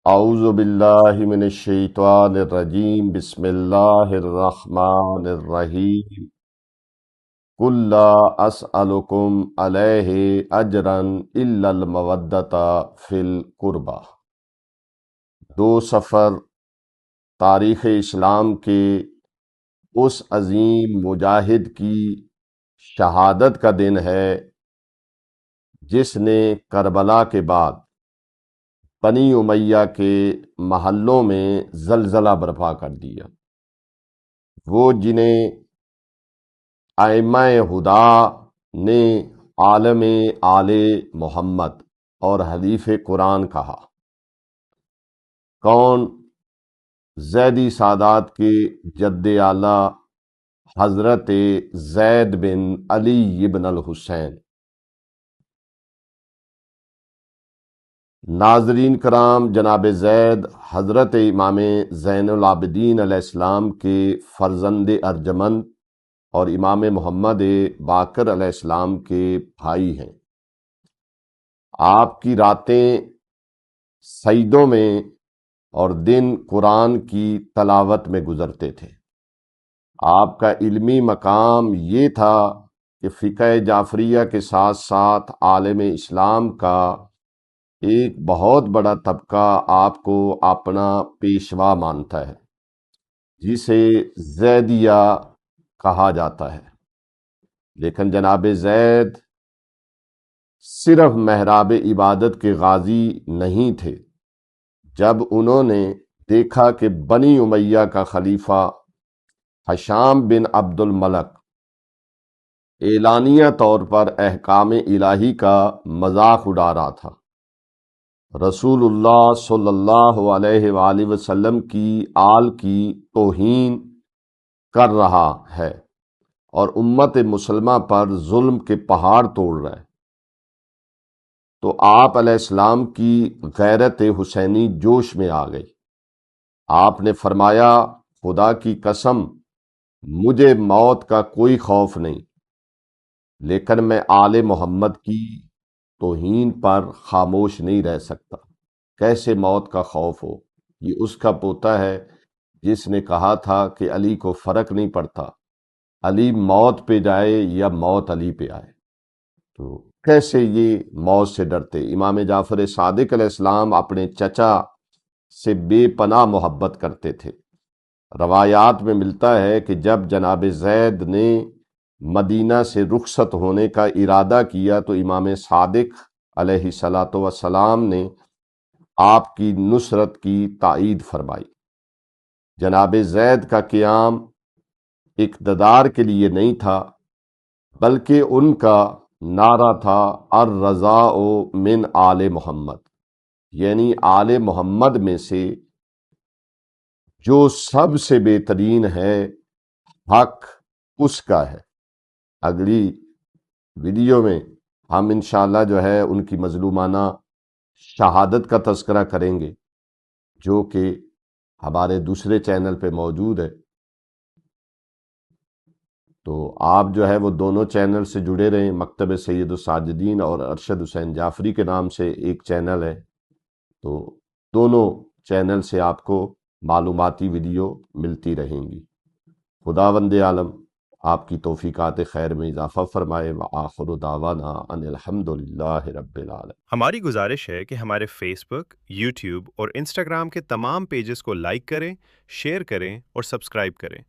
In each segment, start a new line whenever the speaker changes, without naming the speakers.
اعوذ باللہ من الشیطان الرجیم بسم اللہ الرحمن الرحیم قل لا اسألکم علیہ اجرا الا المودۃ فی القربہ۔ دو سفر تاریخ اسلام کے اس عظیم مجاہد کی شہادت کا دن ہے جس نے کربلا کے بعد بنی امیہ کے محلوں میں زلزلہ برپا کر دیا۔ وہ جنہیں ائمہ ہدا نے عالم آل محمد اور حلیف قرآن کہا۔ کون؟ زیدی سادات کے جد اعلیٰ حضرت زید بن علی بن الحسین۔ ناظرین کرام، جناب زید حضرت امام زین العابدین علیہ السلام کے فرزند ارجمند اور امام محمد باقر علیہ السلام کے بھائی ہیں۔ آپ کی راتیں سجدوں میں اور دن قرآن کی تلاوت میں گزرتے تھے۔ آپ کا علمی مقام یہ تھا کہ فقہ جعفریہ کے ساتھ ساتھ عالم اسلام کا ایک بہت بڑا طبقہ آپ کو اپنا پیشوا مانتا ہے، جسے زیدیہ کہا جاتا ہے۔ لیکن جناب زید صرف محراب عبادت کے غازی نہیں تھے۔ جب انہوں نے دیکھا کہ بنی امیہ کا خلیفہ ہشام بن عبد الملک اعلانیہ طور پر احکام الہی کا مذاق اڑا رہا تھا، رسول اللہ صلی اللہ علیہ وآلہ وسلم کی آل کی توہین کر رہا ہے اور امت مسلمہ پر ظلم کے پہاڑ توڑ رہا ہے، تو آپ علیہ السلام کی غیرت حسینی جوش میں آ گئی۔ آپ نے فرمایا، خدا کی قسم مجھے موت کا کوئی خوف نہیں، لیکن میں آل محمد کی توہین پر خاموش نہیں رہ سکتا۔ کیسے موت کا خوف ہو؟ یہ اس کا پوتا ہے جس نے کہا تھا کہ علی کو فرق نہیں پڑتا، علی موت پہ جائے یا موت علی پہ آئے۔ تو کیسے یہ موت سے ڈرتے؟ امام جعفر صادق علیہ السلام اپنے چچا سے بے پناہ محبت کرتے تھے۔ روایات میں ملتا ہے کہ جب جناب زید نے مدینہ سے رخصت ہونے کا ارادہ کیا تو امام صادق علیہ الصلاۃ والسلام نے آپ کی نصرت کی تائید فرمائی۔ جناب زید کا قیام اقتدار کے لیے نہیں تھا، بلکہ ان کا نعرہ تھا الرضاء من آل محمد، یعنی آل محمد میں سے جو سب سے بہترین ہے، حق اس کا ہے۔ اگلی ویڈیو میں ہم انشاءاللہ جو ہے ان کی مظلومانہ شہادت کا تذکرہ کریں گے، جو کہ ہمارے دوسرے چینل پہ موجود ہے۔ تو آپ جو ہے وہ دونوں چینل سے جڑے رہیں۔ مکتب سید الساجدین اور ارشد حسین جعفری کے نام سے ایک چینل ہے، تو دونوں چینل سے آپ کو معلوماتی ویڈیو ملتی رہیں گی۔ خداوند عالم آپ کی توفیقات خیر میں اضافہ فرمائے۔ وآخر دعوانا ان الحمدللہ رب العالمین۔
ہماری گزارش ہے کہ ہمارے فیس بک، یوٹیوب اور انسٹاگرام کے تمام پیجز کو لائک کریں، شیئر کریں اور سبسکرائب کریں۔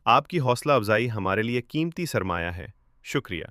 آپ کی حوصلہ افزائی ہمارے لیے قیمتی سرمایہ ہے۔ شکریہ۔